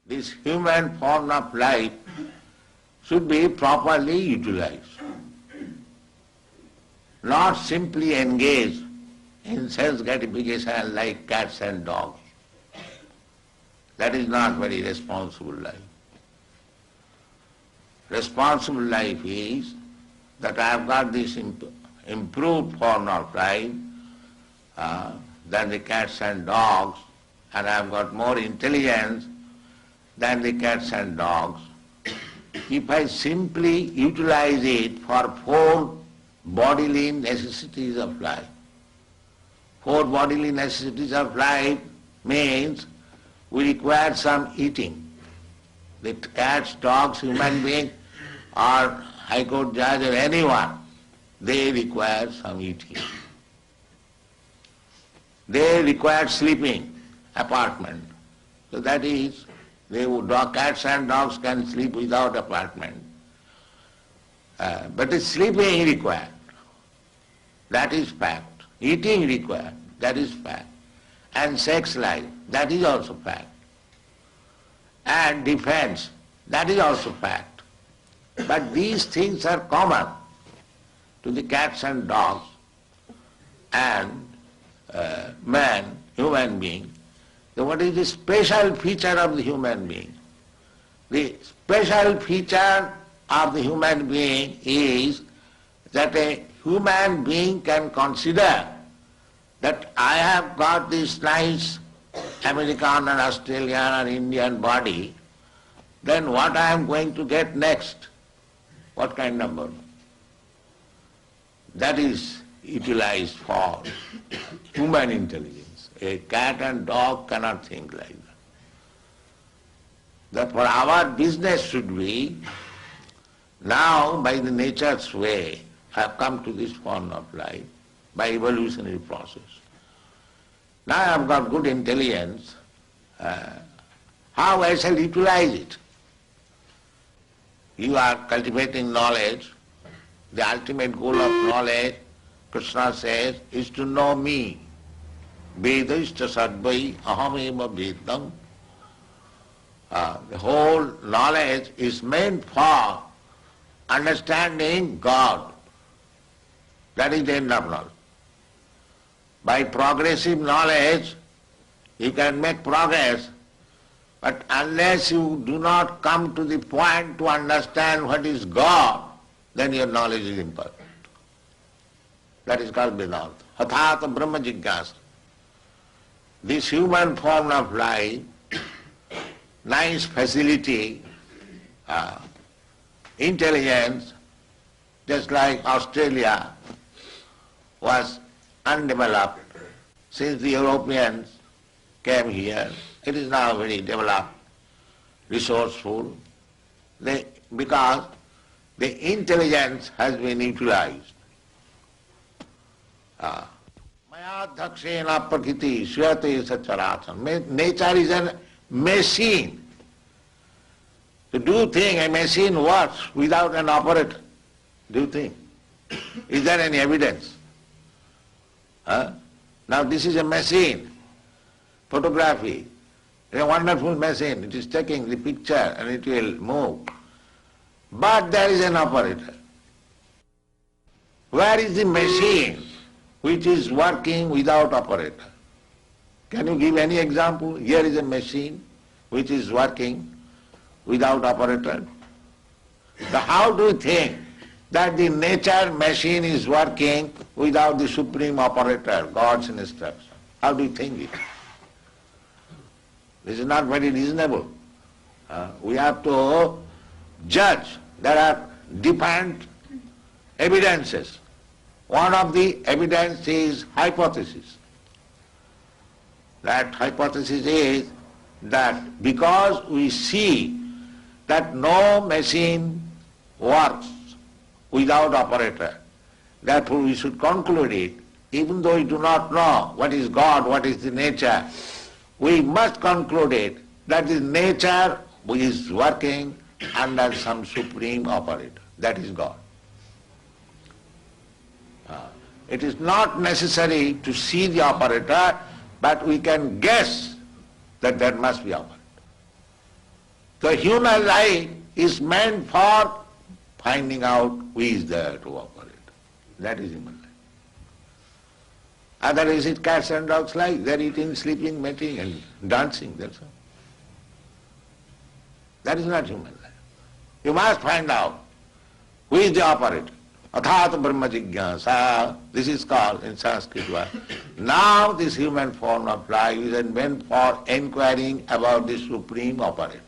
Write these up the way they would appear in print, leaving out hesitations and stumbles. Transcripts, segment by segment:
this human form of life should be properly utilized, not simply engaged in sense gratification like cats and dogs. That is not very responsible life. Responsible life is that I have got this improved form of life than the cats and dogs, and I have got more intelligence than the cats and dogs. If I simply utilize it for 4 bodily necessities of life, 4 bodily necessities of life means we require some eating. The cats, dogs, human being, or High Court judge or anyone, they require some eating. They require sleeping, apartment. So that is, cats and dogs can sleep without apartment. But the sleeping required. That is fact. Eating required. That is fact. And sex life. That is also fact. And defense. That is also fact. But these things are common to the cats and dogs and man, human being. So what is the special feature of the human being? The special feature of the human being is that a human being can consider that I have got this nice American or Australian or Indian body, then what I am going to get next? What kind of body? That is utilized for human intelligence. A cat and dog cannot think like that. Therefore our business should be, now by the nature's way, have come to this form of life, by evolutionary process. Now I have got good intelligence, how I shall utilize it? You are cultivating knowledge. The ultimate goal of knowledge, Krishna says, is to know me. Vedashta sadvai ahameva vedam. The whole knowledge is meant for understanding God. That is the end of knowledge. By progressive knowledge, you can make progress, but unless you do not come to the point to understand what is God, then your knowledge is imperfect. That is called Vedanta. Hathata Brahma Jigyasa. This human form of life, nice facility, intelligence, just like Australia was undeveloped. Since the Europeans came here, it is now very developed, resourceful, because the intelligence has been utilized. Maya dhakshena prakriti suyate sacharatam. Nature is a machine. To do thing, a machine works without an operator. Do you think? Is there any evidence? Now this is a machine, photography. It's a wonderful machine. It is taking the picture and it will move. But there is an operator. Where is the machine which is working without operator? Can you give any example? Here is a machine which is working without operator. So how do you think that the nature machine is working without the supreme operator, God's instruction? How do you think it? This is not very reasonable. We have to judge. There are different evidences. One of the evidence is hypothesis. That hypothesis is that because we see that no machine works without operator, therefore we should conclude it, even though we do not know what is God, what is the nature, we must conclude it that the nature is working under some supreme operator, that is God. It is not necessary to see the operator, but we can guess that there must be operator. The human life is meant for finding out who is there to operate. That is human life. Otherwise it's cats and dogs life. They're eating, sleeping, mating and dancing, that's all. That is not human life. You must find out who is the operator. Athata Brahma Jigyasa, this is called in Sanskrit word. Now this human form of life is meant for inquiring about the supreme operator.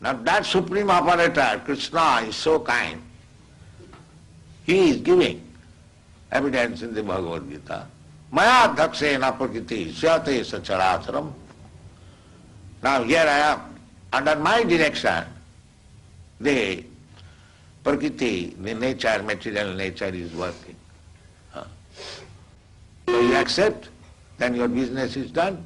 Now that supreme operator, Krishna, is so kind. He is giving evidence in the Bhagavad Gita. Maya dhaksena prakriti syate sacharacharam. Now here I am. Under my direction, the prakriti, the nature, material nature is working. So you accept, then your business is done.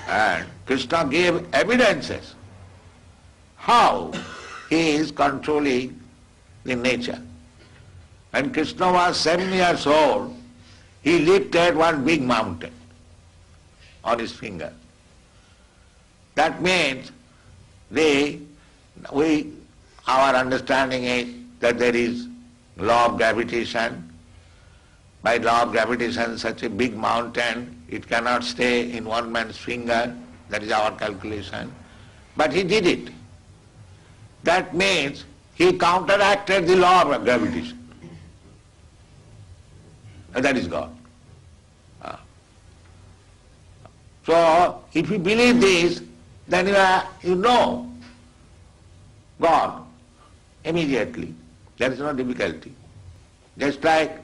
And Krishna gave evidences how he is controlling the nature. When Krishna was 7 years old, he lifted one big mountain on his finger. That means our understanding is that there is law of gravitation. By law of gravitation, such a big mountain, it cannot stay in one man's finger. That is our calculation. But he did it. That means he counteracted the law of gravitation. And that is God. So, if you believe this, then you know God immediately. There is no difficulty. Just like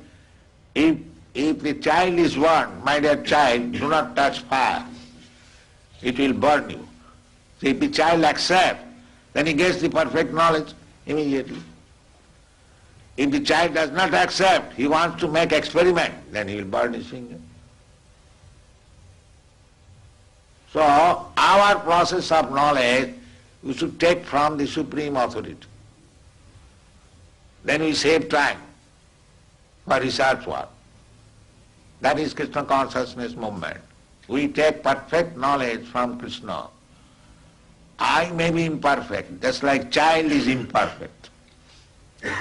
if the child is warned, my dear child, do not touch fire, it will burn you. So if the child accepts, then he gets the perfect knowledge immediately. If the child does not accept, he wants to make experiment, then he will burn his finger. So our process of knowledge we should take from the Supreme Authority. Then we save time for research work. That is Krishna consciousness movement. We take perfect knowledge from Krishna. I may be imperfect, just like child is imperfect.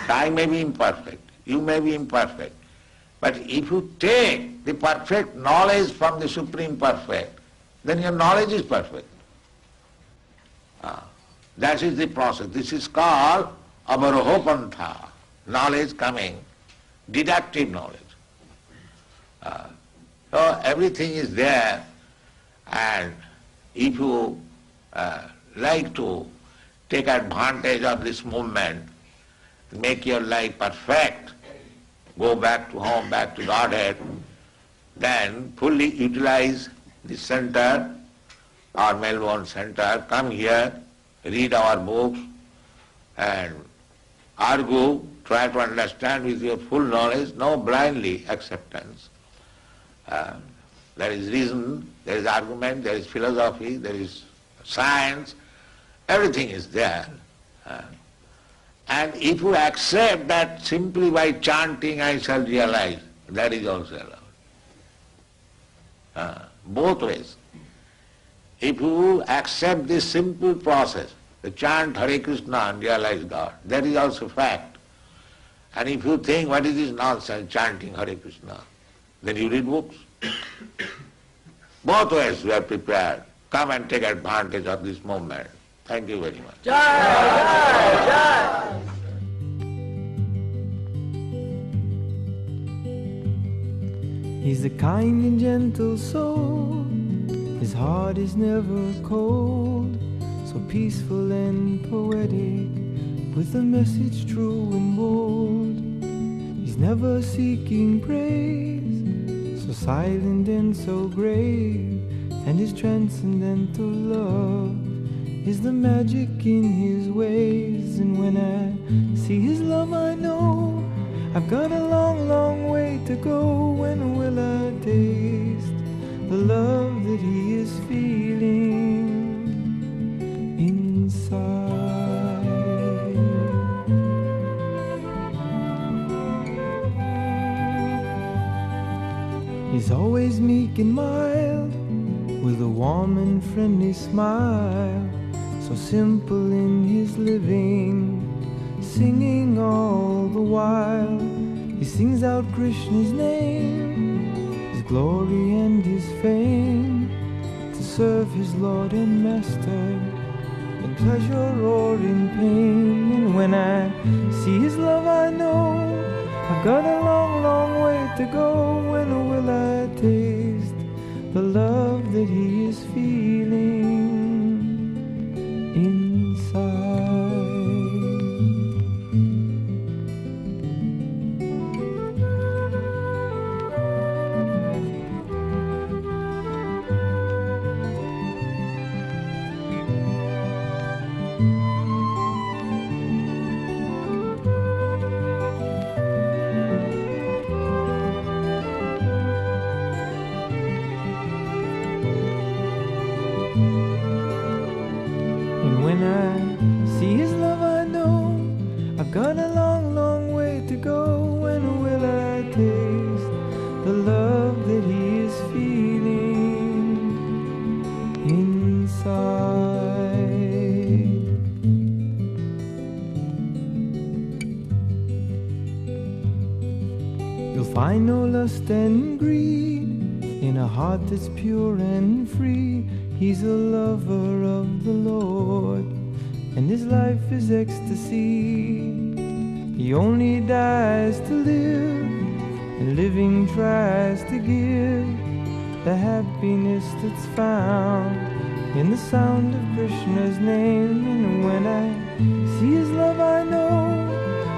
I may be imperfect, you may be imperfect. But if you take the perfect knowledge from the Supreme Perfect, then your knowledge is perfect. That is the process. This is called avarohopantha, knowledge coming, deductive knowledge. So everything is there, and if you like to take advantage of this movement, make your life perfect, go back to home, back to Godhead, then fully utilize the center, our Melbourne center, come here, read our books and argue, try to understand with your full knowledge, no blindly acceptance. There is reason, there is argument, there is philosophy, there is science, everything is there. And if you accept that simply by chanting I shall realize, that is also allowed. Both ways. If you accept this simple process, the chant Hare Krishna and realize God, that is also fact. And if you think what is this nonsense chanting Hare Krishna, then you read books. Both ways we are prepared. Come and take advantage of this moment. Thank you very much. He's a kind and gentle soul. His heart is never cold. So peaceful and poetic, with a message true and bold. He's never seeking praise, so silent and so grave. And his transcendental love is the magic in his ways. And when I see his love, I know I've got a long, long way to go. When will I taste the love that he is feeling inside? He's always meek and mild, with a warm and friendly smile, so simple in his living, singing all the while. He sings out Krishna's name, his glory and his fame, to serve his Lord and Master, in pleasure or in pain. And when I see his love, I know I've got a long, long way to go. When will I taste the love that he is feeling inside? When I see his love, I know I've got a long, long way to go. When will I taste the love that he is feeling inside? You'll find no lust and greed in a heart that's pure and free. He's a lover of the Lord, and his life is ecstasy. He only dies to live, and living tries to give the happiness that's found in the sound of Krishna's name. And when I see his love, I know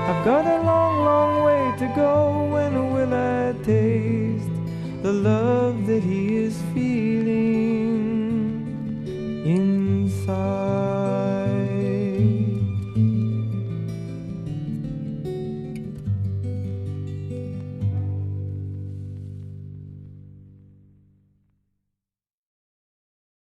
I've got a long, long way to go. When will I taste the love that he is feeling inside?